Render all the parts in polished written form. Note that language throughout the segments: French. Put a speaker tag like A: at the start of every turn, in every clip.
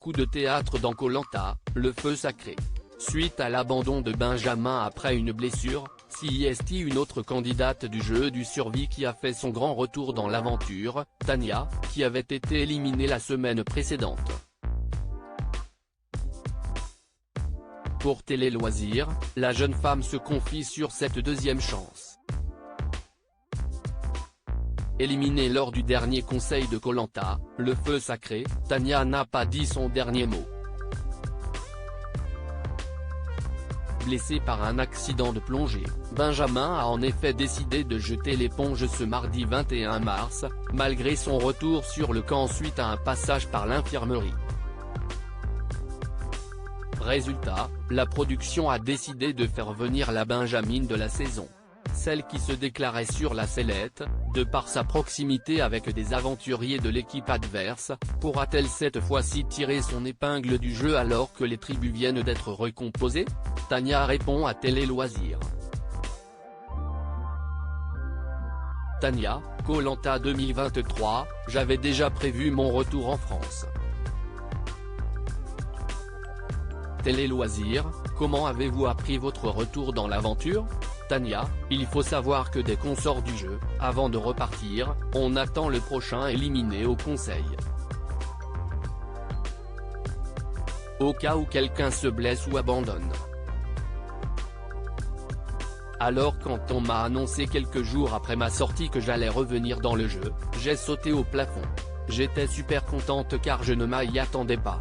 A: coup de théâtre dans Koh Lanta, le feu sacré. Suite à l'abandon de Benjamin après une blessure, CIST, une autre candidate du jeu du survie qui a fait son grand retour dans l'aventure, Tania, qui avait été éliminée la semaine précédente. Pour Télé Loisirs, la jeune femme se confie sur cette deuxième chance. Éliminée lors du dernier conseil de Koh Lanta, le feu sacré, Tania n'a pas dit son dernier mot. Blessé par un accident de plongée, Benjamin a en effet décidé de jeter l'éponge ce mardi 21 mars, malgré son retour sur le camp suite à un passage par l'infirmerie. Résultat, la production a décidé de faire venir la Benjamine de la saison. Celle qui se déclarait sur la sellette, de par sa proximité avec des aventuriers de l'équipe adverse, pourra-t-elle cette fois-ci tirer son épingle du jeu alors que les tribus viennent d'être recomposées? Tania répond à Télé Loisirs. Tania, Koh Lanta 2023, j'avais déjà prévu mon retour en France. Télé Loisirs, comment avez-vous appris votre retour dans l'aventure? Tania, il faut savoir que dès qu'on sort du jeu, avant de repartir, on attend le prochain éliminé au conseil. Au cas où quelqu'un se blesse ou abandonne. Alors quand on m'a annoncé quelques jours après ma sortie que j'allais revenir dans le jeu, j'ai sauté au plafond. J'étais super contente car je ne m'y attendais pas.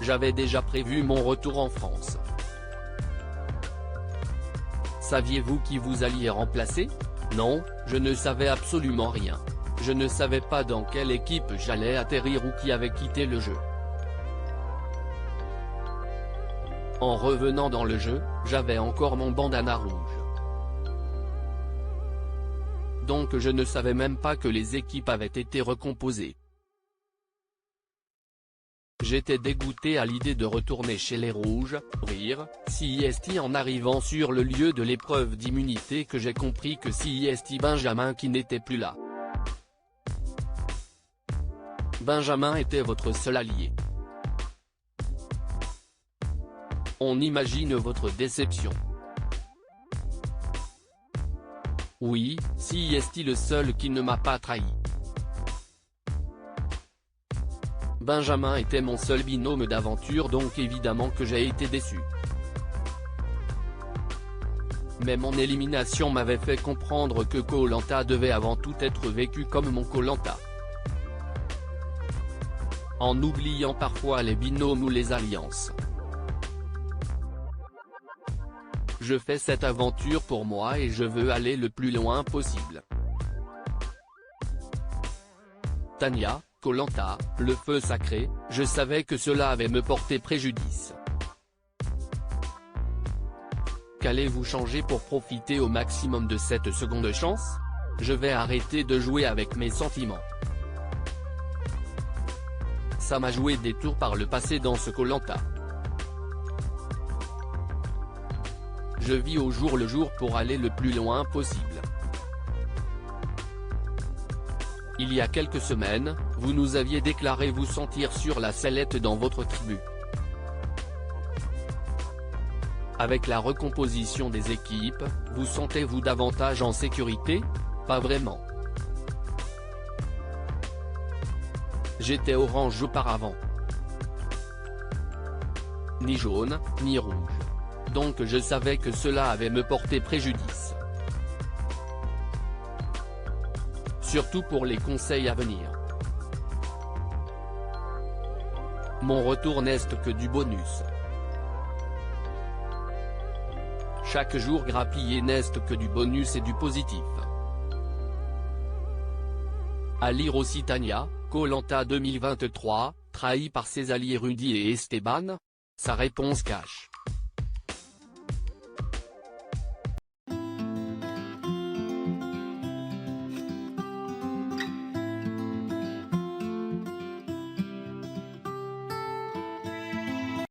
A: J'avais déjà prévu mon retour en France. Saviez-vous qui vous alliez remplacer? Non, je ne savais absolument rien. Je ne savais pas dans quelle équipe j'allais atterrir ou qui avait quitté le jeu. En revenant dans le jeu, j'avais encore mon bandana rouge. Donc je ne savais même pas que les équipes avaient été recomposées. J'étais dégoûté à l'idée de retourner chez les Rouges, rire, CIST en arrivant sur le lieu de l'épreuve d'immunité que j'ai compris que CIST Benjamin qui n'était plus là. Benjamin était votre seul allié. On imagine votre déception. Oui, CIST le seul qui ne m'a pas trahi. Benjamin était mon seul binôme d'aventure donc évidemment que j'ai été déçu. Mais mon élimination m'avait fait comprendre que Koh Lanta devait avant tout être vécu comme mon Koh Lanta. En oubliant parfois les binômes ou les alliances. Je fais cette aventure pour moi et je veux aller le plus loin possible. Tania, Koh Lanta, le feu sacré, je savais que cela avait me porté préjudice. Qu'allez-vous changer pour profiter au maximum de cette seconde chance? Je vais arrêter de jouer avec mes sentiments. Ça m'a joué des tours par le passé dans ce Koh Lanta. Je vis au jour le jour pour aller le plus loin possible. Il y a quelques semaines, vous nous aviez déclaré vous sentir sur la sellette dans votre tribu. Avec la recomposition des équipes, vous sentez-vous davantage en sécurité? Pas vraiment. J'étais orange auparavant. Ni jaune, ni rouge. Donc je savais que cela avait me porté préjudice. Surtout pour les conseils à venir. Mon retour n'est que du bonus. Chaque jour grappillé n'est que du bonus et du positif. À lire aussi Tania, Koh Lanta 2023, trahi par ses alliés Rudy et Esteban? Sa réponse cache.